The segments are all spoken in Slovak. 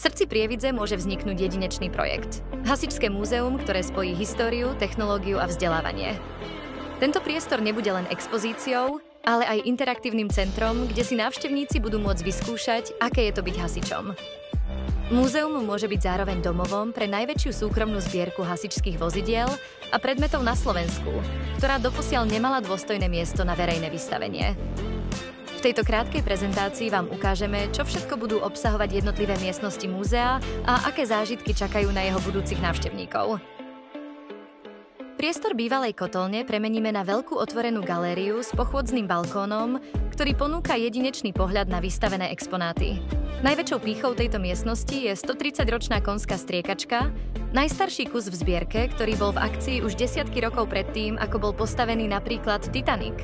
srdci Prievidze môže vzniknúť jedinečný projekt. Hasičské múzeum, ktoré spojí históriu, technológiu a vzdelávanie. Tento priestor nebude len expozíciou, ale aj interaktívnym centrom, kde si návštevníci budú môcť vyskúšať, aké je to byť hasičom. Múzeum môže byť zároveň domovom pre najväčšiu súkromnú zbierku hasičských vozidiel a predmetov na Slovensku, ktorá doposiaľ nemala dôstojné miesto na verejné vystavenie. V tejto krátkej prezentácii vám ukážeme, čo všetko budú obsahovať jednotlivé miestnosti múzea a aké zážitky čakajú na jeho budúcich návštevníkov. Priestor bývalej kotolne premeníme na veľkú otvorenú galériu s pochôdzným balkónom, ktorý ponúka jedinečný pohľad na vystavené exponáty. Najväčšou pýchou tejto miestnosti je 130-ročná konská striekačka, najstarší kus v zbierke, ktorý bol v akcii už desiatky rokov predtým, ako bol postavený napríklad Titanic.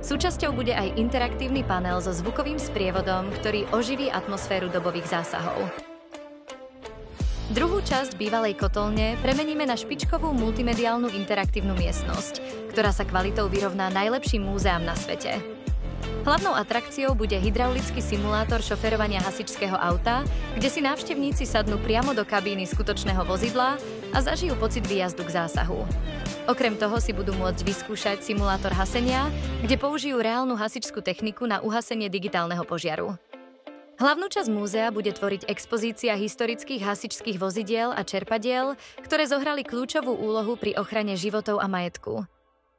Súčasťou bude aj interaktívny panel so zvukovým sprievodom, ktorý oživí atmosféru dobových zásahov. Druhú časť bývalej kotolne premeníme na špičkovú multimediálnu interaktívnu miestnosť, ktorá sa kvalitou vyrovná najlepším múzeám na svete. Hlavnou atrakciou bude hydraulický simulátor šoférovania hasičského auta, kde si návštevníci sadnú priamo do kabíny skutočného vozidla a zažijú pocit výjazdu k zásahu. Okrem toho si budú môcť vyskúšať simulátor hasenia, kde použijú reálnu hasičskú techniku na uhasenie digitálneho požiaru. Hlavnú časť múzea bude tvoriť expozícia historických hasičských vozidiel a čerpadiel, ktoré zohrali kľúčovú úlohu pri ochrane životov a majetku.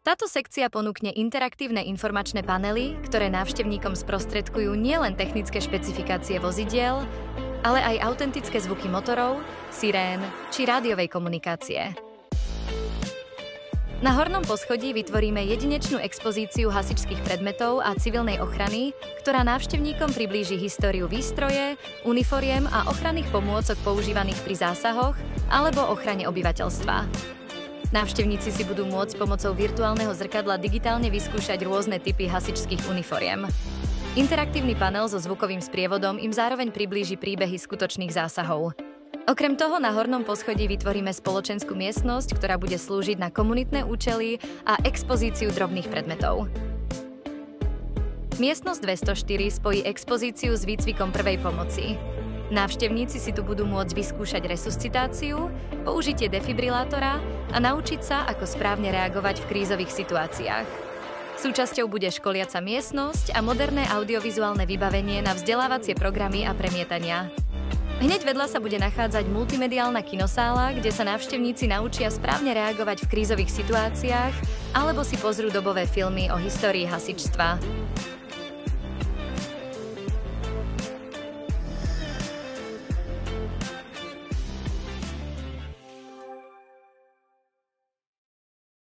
Táto sekcia ponúkne interaktívne informačné panely, ktoré návštevníkom sprostredkujú nielen technické špecifikácie vozidiel, ale aj autentické zvuky motorov, sirén či rádiovej komunikácie. Na hornom poschodí vytvoríme jedinečnú expozíciu hasičských predmetov a civilnej ochrany, ktorá návštevníkom priblíži históriu výstroje, uniforiem a ochranných pomôcok používaných pri zásahoch alebo ochrane obyvateľstva. Návštevníci si budú môcť pomocou virtuálneho zrkadla digitálne vyskúšať rôzne typy hasičských uniforiem. Interaktívny panel so zvukovým sprievodom im zároveň priblíži príbehy skutočných zásahov. Okrem toho na hornom poschodí vytvoríme spoločenskú miestnosť, ktorá bude slúžiť na komunitné účely a expozíciu drobných predmetov. Miestnosť 204 spojí expozíciu s výcvikom prvej pomoci. Návštevníci si tu budú môcť vyskúšať resuscitáciu, použitie defibrilátora a naučiť sa, ako správne reagovať v krízových situáciách. Súčasťou bude školiaca miestnosť a moderné audiovizuálne vybavenie na vzdelávacie programy a premietania. Hneď vedľa sa bude nachádzať multimediálna kinosála, kde sa návštevníci naučia správne reagovať v krízových situáciách alebo si pozrú dobové filmy o histórii hasičstva.